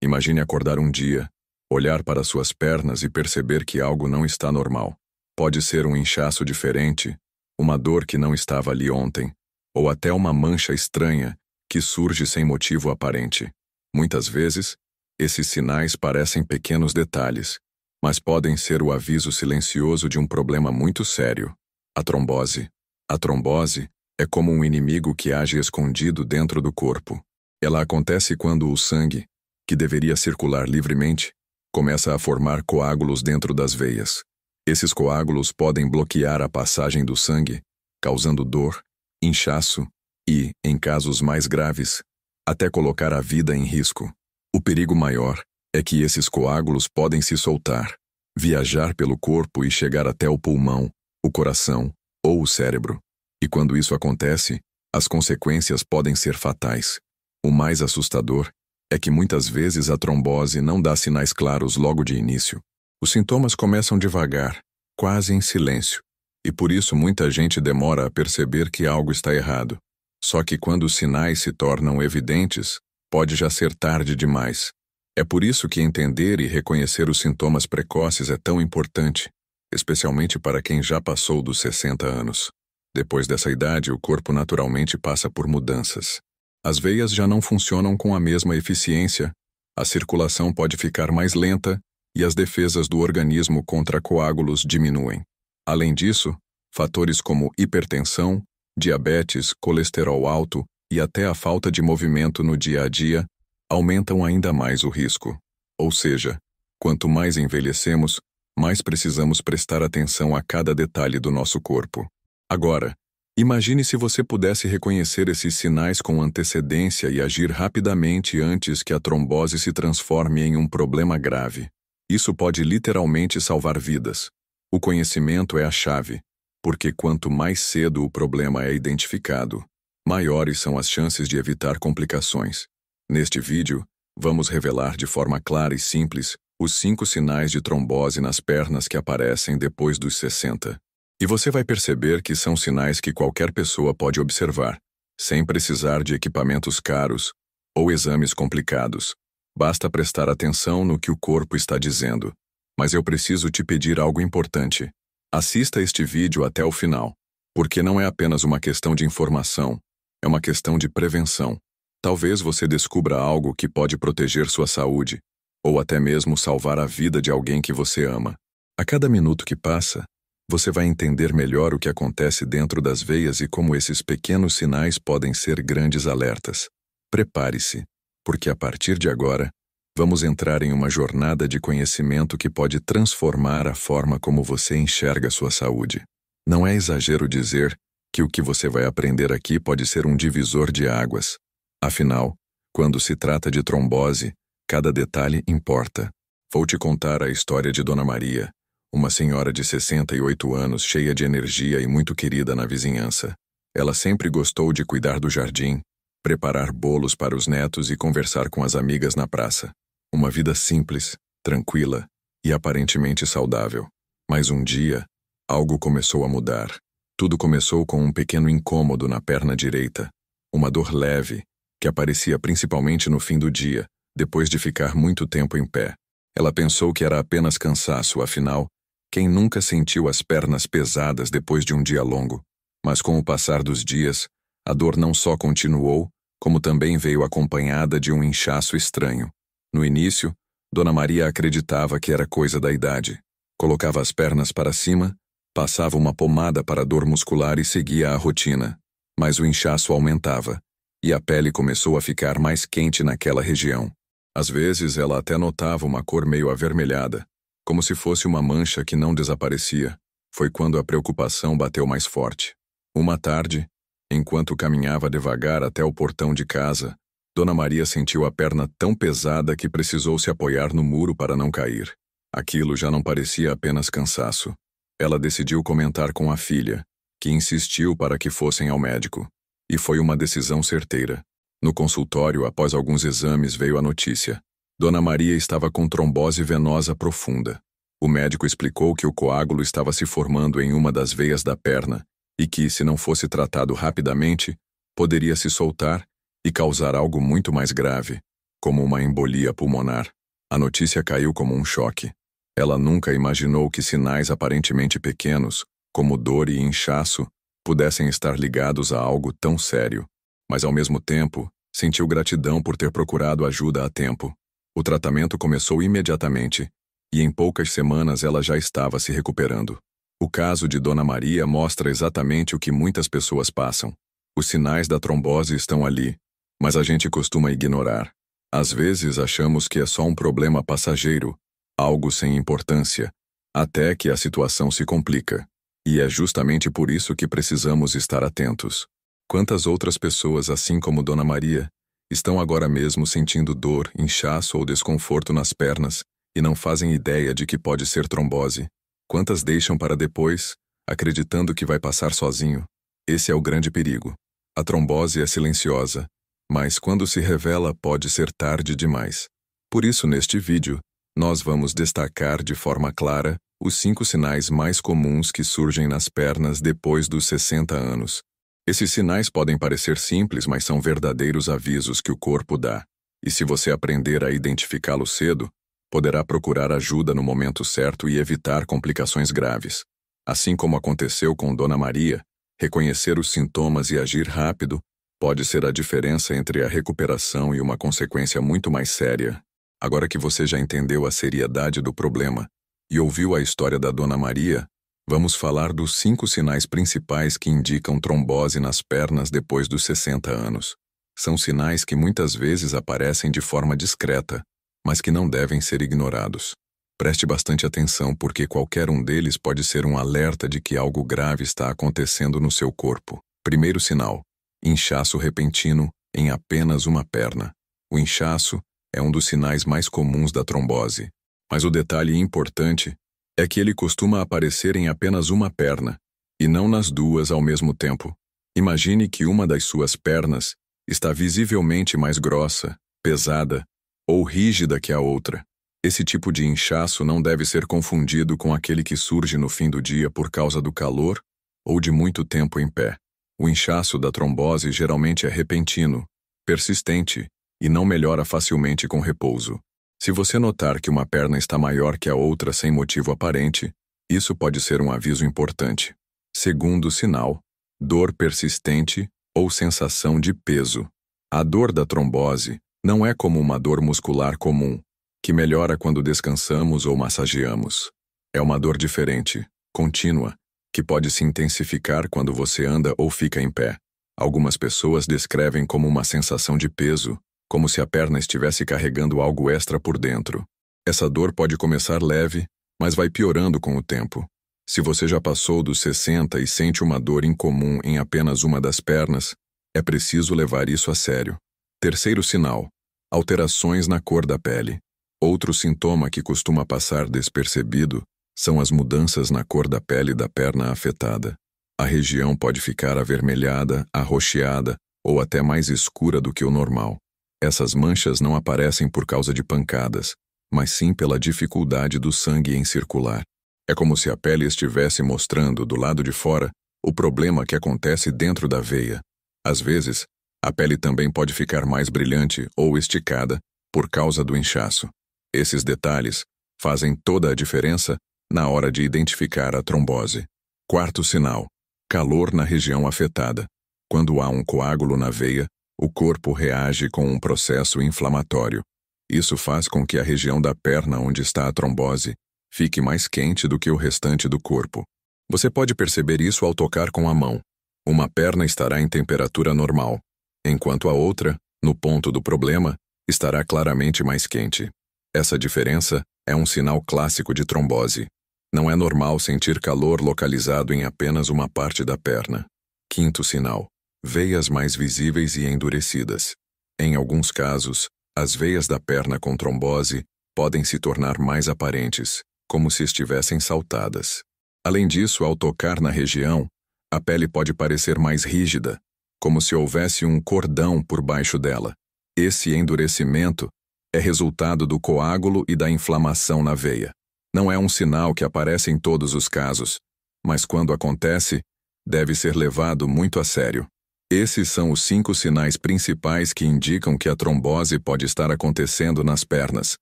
Imagine acordar um dia, olhar para suas pernas e perceber que algo não está normal. Pode ser um inchaço diferente, uma dor que não estava ali ontem, ou até uma mancha estranha que surge sem motivo aparente. Muitas vezes, esses sinais parecem pequenos detalhes, mas podem ser o aviso silencioso de um problema muito sério: a trombose. A trombose é como um inimigo que age escondido dentro do corpo. Ela acontece quando o sangue, que deveria circular livremente, começa a formar coágulos dentro das veias. Esses coágulos podem bloquear a passagem do sangue, causando dor, inchaço e, em casos mais graves, até colocar a vida em risco. O perigo maior é que esses coágulos podem se soltar, viajar pelo corpo e chegar até o pulmão, o coração ou o cérebro. E quando isso acontece, as consequências podem ser fatais. O mais assustador é que muitas vezes a trombose não dá sinais claros logo de início. Os sintomas começam devagar, quase em silêncio, e por isso muita gente demora a perceber que algo está errado. Só que quando os sinais se tornam evidentes, pode já ser tarde demais. É por isso que entender e reconhecer os sintomas precoces é tão importante, especialmente para quem já passou dos 60 anos. Depois dessa idade, o corpo naturalmente passa por mudanças. As veias já não funcionam com a mesma eficiência, a circulação pode ficar mais lenta e as defesas do organismo contra coágulos diminuem. Além disso, fatores como hipertensão, diabetes, colesterol alto e até a falta de movimento no dia a dia aumentam ainda mais o risco. Ou seja, quanto mais envelhecemos, mais precisamos prestar atenção a cada detalhe do nosso corpo. Agora, imagine se você pudesse reconhecer esses sinais com antecedência e agir rapidamente antes que a trombose se transforme em um problema grave. Isso pode literalmente salvar vidas. O conhecimento é a chave, porque quanto mais cedo o problema é identificado, maiores são as chances de evitar complicações. Neste vídeo, vamos revelar de forma clara e simples os 5 sinais de trombose nas pernas que aparecem depois dos 60. E você vai perceber que são sinais que qualquer pessoa pode observar, sem precisar de equipamentos caros ou exames complicados. Basta prestar atenção no que o corpo está dizendo. Mas eu preciso te pedir algo importante. Assista este vídeo até o final, porque não é apenas uma questão de informação, é uma questão de prevenção. Talvez você descubra algo que pode proteger sua saúde, ou até mesmo salvar a vida de alguém que você ama. A cada minuto que passa, você vai entender melhor o que acontece dentro das veias e como esses pequenos sinais podem ser grandes alertas. Prepare-se, porque a partir de agora, vamos entrar em uma jornada de conhecimento que pode transformar a forma como você enxerga sua saúde. Não é exagero dizer que o que você vai aprender aqui pode ser um divisor de águas. Afinal, quando se trata de trombose, cada detalhe importa. Vou te contar a história de Dona Maria, uma senhora de 68 anos cheia de energia e muito querida na vizinhança. Ela sempre gostou de cuidar do jardim, preparar bolos para os netos e conversar com as amigas na praça. Uma vida simples, tranquila e aparentemente saudável. Mas um dia, algo começou a mudar. Tudo começou com um pequeno incômodo na perna direita, uma dor leve, que aparecia principalmente no fim do dia, depois de ficar muito tempo em pé. Ela pensou que era apenas cansaço, afinal, quem nunca sentiu as pernas pesadas depois de um dia longo? Mas com o passar dos dias, a dor não só continuou, como também veio acompanhada de um inchaço estranho. No início, Dona Maria acreditava que era coisa da idade. Colocava as pernas para cima, passava uma pomada para a dor muscular e seguia a rotina. Mas o inchaço aumentava, e a pele começou a ficar mais quente naquela região. Às vezes ela até notava uma cor meio avermelhada, como se fosse uma mancha que não desaparecia. Foi quando a preocupação bateu mais forte. Uma tarde, enquanto caminhava devagar até o portão de casa, Dona Maria sentiu a perna tão pesada que precisou se apoiar no muro para não cair. Aquilo já não parecia apenas cansaço. Ela decidiu comentar com a filha, que insistiu para que fossem ao médico. E foi uma decisão certeira. No consultório, após alguns exames, veio a notícia. Dona Maria estava com trombose venosa profunda. O médico explicou que o coágulo estava se formando em uma das veias da perna e que, se não fosse tratado rapidamente, poderia se soltar e causar algo muito mais grave. como uma embolia pulmonar. A notícia caiu como um choque. Ela nunca imaginou que sinais aparentemente pequenos, como dor e inchaço, pudessem estar ligados a algo tão sério. Mas, ao mesmo tempo, sentiu gratidão por ter procurado ajuda a tempo. O tratamento começou imediatamente, e em poucas semanas ela já estava se recuperando. O caso de Dona Maria mostra exatamente o que muitas pessoas passam. Os sinais da trombose estão ali, mas a gente costuma ignorar. Às vezes achamos que é só um problema passageiro, algo sem importância, até que a situação se complica. E é justamente por isso que precisamos estar atentos. Quantas outras pessoas, assim como Dona Maria, estão agora mesmo sentindo dor, inchaço ou desconforto nas pernas e não fazem ideia de que pode ser trombose? Quantas deixam para depois, acreditando que vai passar sozinho? Esse é o grande perigo. A trombose é silenciosa, mas quando se revela pode ser tarde demais. Por isso, neste vídeo, nós vamos destacar de forma clara os 5 sinais mais comuns que surgem nas pernas depois dos 60 anos. Esses sinais podem parecer simples, mas são verdadeiros avisos que o corpo dá. E se você aprender a identificá-los cedo, poderá procurar ajuda no momento certo e evitar complicações graves. Assim como aconteceu com Dona Maria, reconhecer os sintomas e agir rápido pode ser a diferença entre a recuperação e uma consequência muito mais séria. Agora que você já entendeu a seriedade do problema e ouviu a história da Dona Maria, vamos falar dos 5 sinais principais que indicam trombose nas pernas depois dos 60 anos. São sinais que muitas vezes aparecem de forma discreta, mas que não devem ser ignorados. Preste bastante atenção porque qualquer um deles pode ser um alerta de que algo grave está acontecendo no seu corpo. Primeiro sinal: inchaço repentino em apenas uma perna. O inchaço é um dos sinais mais comuns da trombose. Mas o detalhe importante é que ele costuma aparecer em apenas uma perna, e não nas duas ao mesmo tempo. Imagine que uma das suas pernas está visivelmente mais grossa, pesada ou rígida que a outra. Esse tipo de inchaço não deve ser confundido com aquele que surge no fim do dia por causa do calor ou de muito tempo em pé. O inchaço da trombose geralmente é repentino, persistente e não melhora facilmente com repouso. Se você notar que uma perna está maior que a outra sem motivo aparente, isso pode ser um aviso importante. Segundo sinal: dor persistente ou sensação de peso. A dor da trombose não é como uma dor muscular comum, que melhora quando descansamos ou massageamos. É uma dor diferente, contínua, que pode se intensificar quando você anda ou fica em pé. Algumas pessoas descrevem como uma sensação de peso, como se a perna estivesse carregando algo extra por dentro. Essa dor pode começar leve, mas vai piorando com o tempo. Se você já passou dos 60 e sente uma dor incomum em apenas uma das pernas, é preciso levar isso a sério. Terceiro sinal: alterações na cor da pele. Outro sintoma que costuma passar despercebido são as mudanças na cor da pele da perna afetada. A região pode ficar avermelhada, arroxeada ou até mais escura do que o normal. Essas manchas não aparecem por causa de pancadas, mas sim pela dificuldade do sangue em circular. É como se a pele estivesse mostrando, do lado de fora, o problema que acontece dentro da veia. Às vezes, a pele também pode ficar mais brilhante ou esticada por causa do inchaço. Esses detalhes fazem toda a diferença na hora de identificar a trombose. Quarto sinal: calor na região afetada. Quando há um coágulo na veia, o corpo reage com um processo inflamatório. Isso faz com que a região da perna onde está a trombose fique mais quente do que o restante do corpo. Você pode perceber isso ao tocar com a mão. Uma perna estará em temperatura normal, enquanto a outra, no ponto do problema, estará claramente mais quente. Essa diferença é um sinal clássico de trombose. Não é normal sentir calor localizado em apenas uma parte da perna. Quinto sinal: veias mais visíveis e endurecidas. Em alguns casos, as veias da perna com trombose podem se tornar mais aparentes, como se estivessem saltadas. Além disso, ao tocar na região, a pele pode parecer mais rígida, como se houvesse um cordão por baixo dela. Esse endurecimento é resultado do coágulo e da inflamação na veia. Não é um sinal que aparece em todos os casos, mas quando acontece, deve ser levado muito a sério. Esses são os 5 sinais principais que indicam que a trombose pode estar acontecendo nas pernas,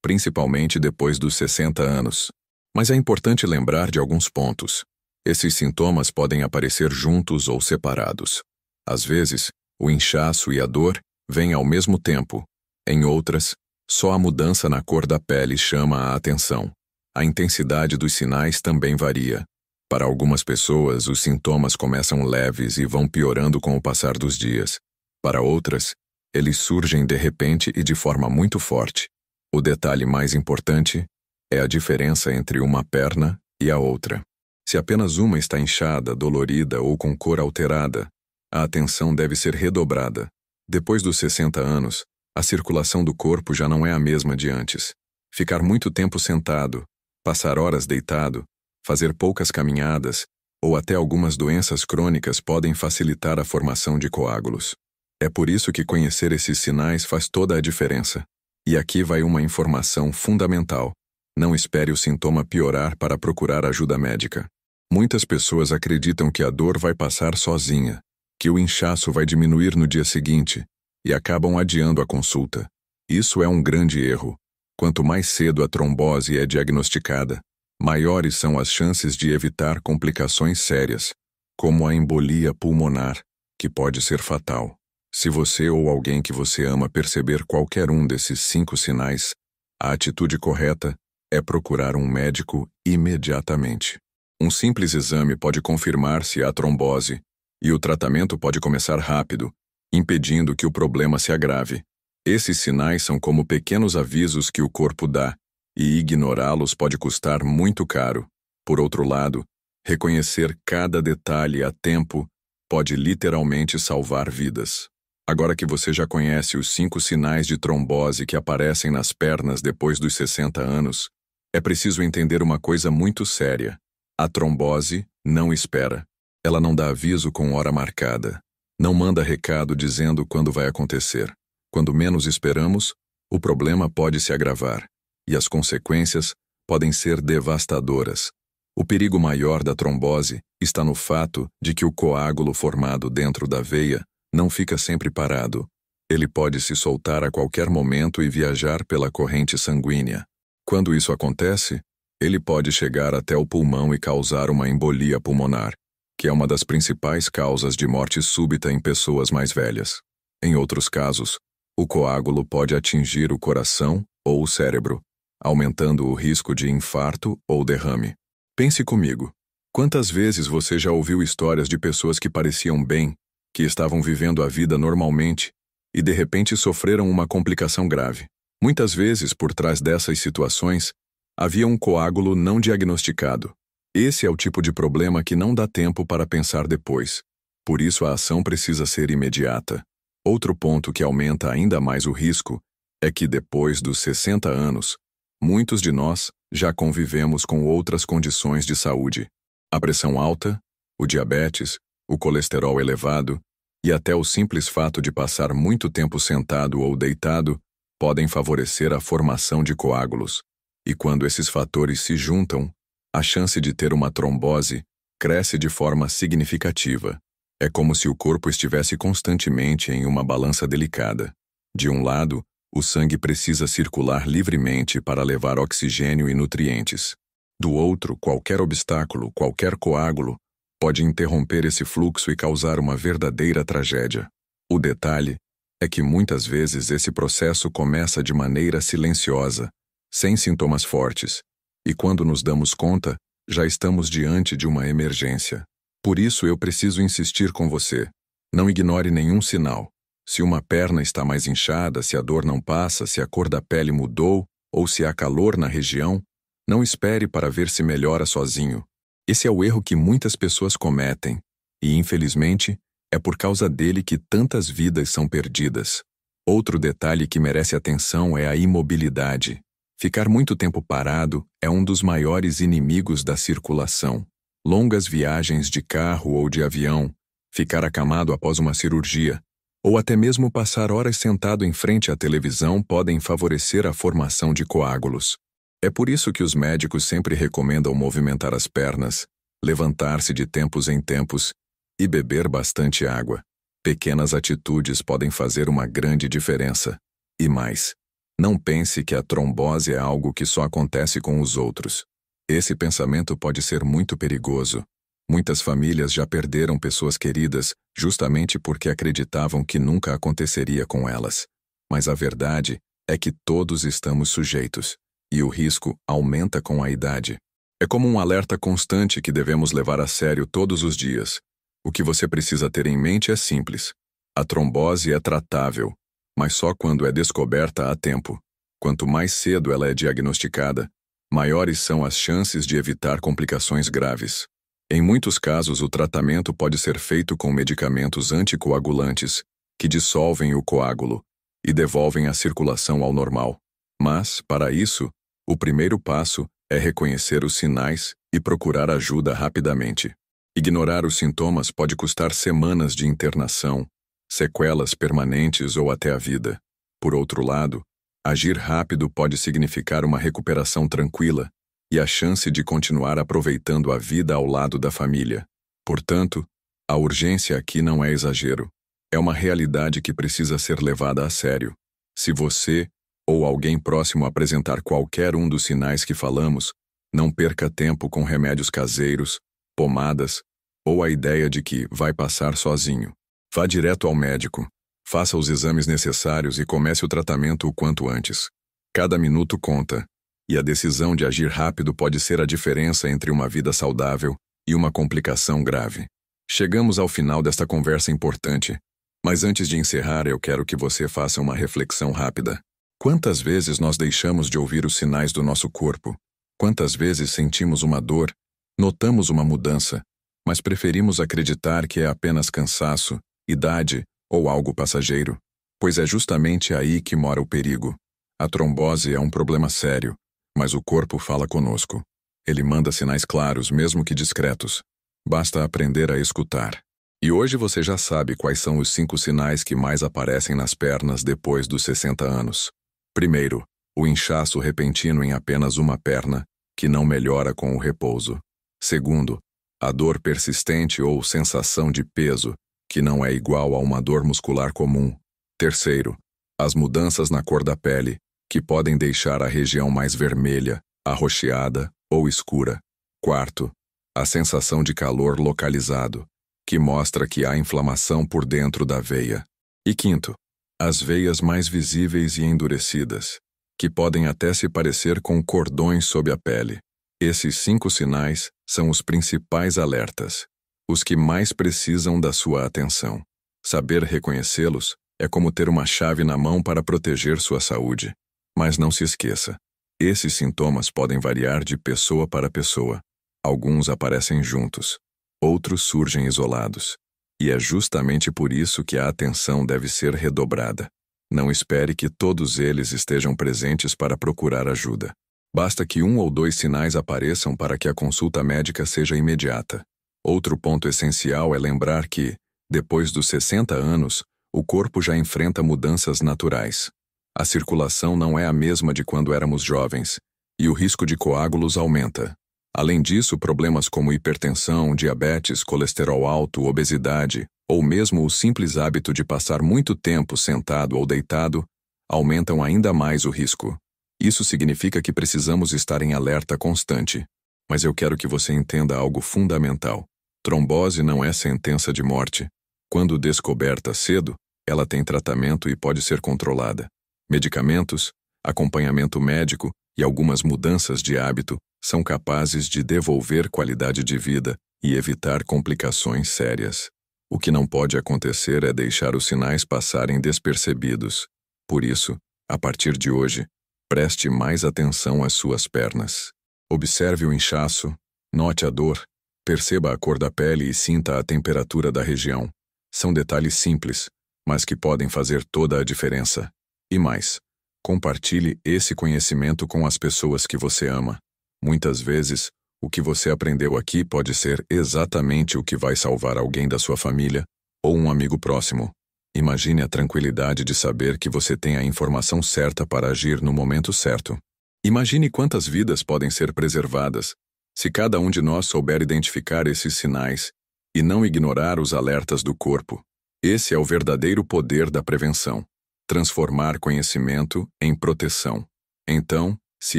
principalmente depois dos 60 anos. Mas é importante lembrar de alguns pontos. Esses sintomas podem aparecer juntos ou separados. Às vezes, o inchaço e a dor vêm ao mesmo tempo. Em outras, só a mudança na cor da pele chama a atenção. A intensidade dos sinais também varia. Para algumas pessoas, os sintomas começam leves e vão piorando com o passar dos dias. Para outras, eles surgem de repente e de forma muito forte. O detalhe mais importante é a diferença entre uma perna e a outra. Se apenas uma está inchada, dolorida ou com cor alterada, a atenção deve ser redobrada. Depois dos 60 anos, a circulação do corpo já não é a mesma de antes. Ficar muito tempo sentado, passar horas deitado, fazer poucas caminhadas ou até algumas doenças crônicas podem facilitar a formação de coágulos. É por isso que conhecer esses sinais faz toda a diferença. E aqui vai uma informação fundamental. Não espere o sintoma piorar para procurar ajuda médica. Muitas pessoas acreditam que a dor vai passar sozinha, que o inchaço vai diminuir no dia seguinte, e acabam adiando a consulta. Isso é um grande erro. Quanto mais cedo a trombose é diagnosticada, maiores são as chances de evitar complicações sérias, como a embolia pulmonar, que pode ser fatal. Se você ou alguém que você ama perceber qualquer um desses 5 sinais, a atitude correta é procurar um médico imediatamente. Um simples exame pode confirmar se há trombose, e o tratamento pode começar rápido, impedindo que o problema se agrave. Esses sinais são como pequenos avisos que o corpo dá, e ignorá-los pode custar muito caro. Por outro lado, reconhecer cada detalhe a tempo pode literalmente salvar vidas. Agora que você já conhece os 5 sinais de trombose que aparecem nas pernas depois dos 60 anos, é preciso entender uma coisa muito séria. A trombose não espera. Ela não dá aviso com hora marcada. Não manda recado dizendo quando vai acontecer. Quando menos esperamos, o problema pode se agravar, e as consequências podem ser devastadoras. O perigo maior da trombose está no fato de que o coágulo formado dentro da veia não fica sempre parado. Ele pode se soltar a qualquer momento e viajar pela corrente sanguínea. Quando isso acontece, ele pode chegar até o pulmão e causar uma embolia pulmonar, que é uma das principais causas de morte súbita em pessoas mais velhas. Em outros casos, o coágulo pode atingir o coração ou o cérebro, aumentando o risco de infarto ou derrame. Pense comigo. Quantas vezes você já ouviu histórias de pessoas que pareciam bem, que estavam vivendo a vida normalmente, e de repente sofreram uma complicação grave? Muitas vezes, por trás dessas situações, havia um coágulo não diagnosticado. Esse é o tipo de problema que não dá tempo para pensar depois. Por isso a ação precisa ser imediata. Outro ponto que aumenta ainda mais o risco é que depois dos 60 anos, muitos de nós já convivemos com outras condições de saúde. A pressão alta, o diabetes, o colesterol elevado e até o simples fato de passar muito tempo sentado ou deitado podem favorecer a formação de coágulos. E quando esses fatores se juntam, a chance de ter uma trombose cresce de forma significativa. É como se o corpo estivesse constantemente em uma balança delicada. De um lado, o sangue precisa circular livremente para levar oxigênio e nutrientes. Do outro, qualquer obstáculo, qualquer coágulo, pode interromper esse fluxo e causar uma verdadeira tragédia. O detalhe é que muitas vezes esse processo começa de maneira silenciosa, sem sintomas fortes, e quando nos damos conta, já estamos diante de uma emergência. Por isso eu preciso insistir com você. Não ignore nenhum sinal. Se uma perna está mais inchada, se a dor não passa, se a cor da pele mudou ou se há calor na região, não espere para ver se melhora sozinho. Esse é o erro que muitas pessoas cometem, e infelizmente, é por causa dele que tantas vidas são perdidas. Outro detalhe que merece atenção é a imobilidade. Ficar muito tempo parado é um dos maiores inimigos da circulação. Longas viagens de carro ou de avião, ficar acamado após uma cirurgia, ou até mesmo passar horas sentado em frente à televisão podem favorecer a formação de coágulos. É por isso que os médicos sempre recomendam movimentar as pernas, levantar-se de tempos em tempos e beber bastante água. Pequenas atitudes podem fazer uma grande diferença. E mais, não pense que a trombose é algo que só acontece com os outros. Esse pensamento pode ser muito perigoso. Muitas famílias já perderam pessoas queridas justamente porque acreditavam que nunca aconteceria com elas. Mas a verdade é que todos estamos sujeitos, e o risco aumenta com a idade. É como um alerta constante que devemos levar a sério todos os dias. O que você precisa ter em mente é simples. A trombose é tratável, mas só quando é descoberta a tempo. Quanto mais cedo ela é diagnosticada, maiores são as chances de evitar complicações graves. Em muitos casos, o tratamento pode ser feito com medicamentos anticoagulantes, que dissolvem o coágulo e devolvem a circulação ao normal. Mas, para isso, o primeiro passo é reconhecer os sinais e procurar ajuda rapidamente. Ignorar os sintomas pode custar semanas de internação, sequelas permanentes ou até a vida. Por outro lado, agir rápido pode significar uma recuperação tranquila e a chance de continuar aproveitando a vida ao lado da família. Portanto, a urgência aqui não é exagero. É uma realidade que precisa ser levada a sério. Se você ou alguém próximo apresentar qualquer um dos sinais que falamos, não perca tempo com remédios caseiros, pomadas ou a ideia de que vai passar sozinho. Vá direto ao médico, faça os exames necessários e comece o tratamento o quanto antes. Cada minuto conta, e a decisão de agir rápido pode ser a diferença entre uma vida saudável e uma complicação grave. Chegamos ao final desta conversa importante, mas antes de encerrar eu quero que você faça uma reflexão rápida. Quantas vezes nós deixamos de ouvir os sinais do nosso corpo? Quantas vezes sentimos uma dor, notamos uma mudança, mas preferimos acreditar que é apenas cansaço, idade ou algo passageiro? Pois é justamente aí que mora o perigo. A trombose é um problema sério, mas o corpo fala conosco. Ele manda sinais claros, mesmo que discretos. Basta aprender a escutar. E hoje você já sabe quais são os 5 sinais que mais aparecem nas pernas depois dos 60 anos. Primeiro, o inchaço repentino em apenas uma perna, que não melhora com o repouso. Segundo, a dor persistente ou sensação de peso, que não é igual a uma dor muscular comum. Terceiro, as mudanças na cor da pele, que podem deixar a região mais vermelha, arroxeada ou escura. Quarto, a sensação de calor localizado, que mostra que há inflamação por dentro da veia. E quinto, as veias mais visíveis e endurecidas, que podem até se parecer com cordões sob a pele. Esses 5 sinais são os principais alertas, os que mais precisam da sua atenção. Saber reconhecê-los é como ter uma chave na mão para proteger sua saúde. Mas não se esqueça, esses sintomas podem variar de pessoa para pessoa. Alguns aparecem juntos, outros surgem isolados. E é justamente por isso que a atenção deve ser redobrada. Não espere que todos eles estejam presentes para procurar ajuda. Basta que 1 ou 2 sinais apareçam para que a consulta médica seja imediata. Outro ponto essencial é lembrar que, depois dos 60 anos, o corpo já enfrenta mudanças naturais. A circulação não é a mesma de quando éramos jovens, e o risco de coágulos aumenta. Além disso, problemas como hipertensão, diabetes, colesterol alto, obesidade, ou mesmo o simples hábito de passar muito tempo sentado ou deitado, aumentam ainda mais o risco. Isso significa que precisamos estar em alerta constante. Mas eu quero que você entenda algo fundamental. Trombose não é sentença de morte. Quando descoberta cedo, ela tem tratamento e pode ser controlada. Medicamentos, acompanhamento médico e algumas mudanças de hábito são capazes de devolver qualidade de vida e evitar complicações sérias. O que não pode acontecer é deixar os sinais passarem despercebidos. Por isso, a partir de hoje, preste mais atenção às suas pernas. Observe o inchaço, note a dor, perceba a cor da pele e sinta a temperatura da região. São detalhes simples, mas que podem fazer toda a diferença. E mais, compartilhe esse conhecimento com as pessoas que você ama. Muitas vezes, o que você aprendeu aqui pode ser exatamente o que vai salvar alguém da sua família ou um amigo próximo. Imagine a tranquilidade de saber que você tem a informação certa para agir no momento certo. Imagine quantas vidas podem ser preservadas se cada um de nós souber identificar esses sinais e não ignorar os alertas do corpo. Esse é o verdadeiro poder da prevenção. Transformar conhecimento em proteção. Então, se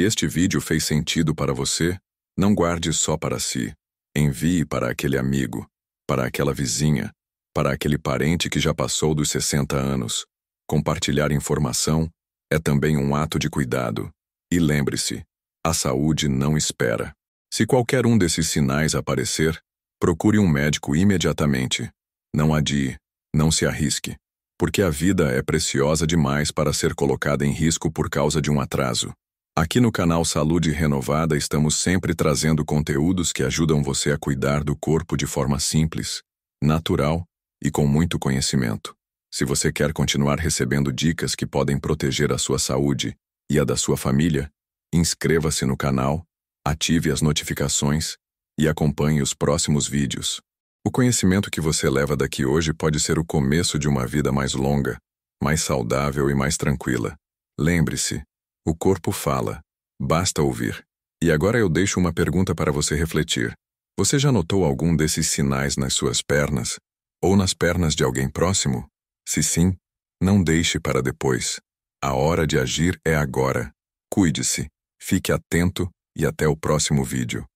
este vídeo fez sentido para você, não guarde só para si. Envie para aquele amigo, para aquela vizinha, para aquele parente que já passou dos 60 anos. Compartilhar informação é também um ato de cuidado. E lembre-se, a saúde não espera. Se qualquer um desses sinais aparecer, procure um médico imediatamente. Não adie, não se arrisque, porque a vida é preciosa demais para ser colocada em risco por causa de um atraso. Aqui no canal Saúde Renovada estamos sempre trazendo conteúdos que ajudam você a cuidar do corpo de forma simples, natural e com muito conhecimento. Se você quer continuar recebendo dicas que podem proteger a sua saúde e a da sua família, inscreva-se no canal, ative as notificações e acompanhe os próximos vídeos. O conhecimento que você leva daqui hoje pode ser o começo de uma vida mais longa, mais saudável e mais tranquila. Lembre-se, o corpo fala, basta ouvir. E agora eu deixo uma pergunta para você refletir. Você já notou algum desses sinais nas suas pernas? Ou nas pernas de alguém próximo? Se sim, não deixe para depois. A hora de agir é agora. Cuide-se, fique atento e até o próximo vídeo.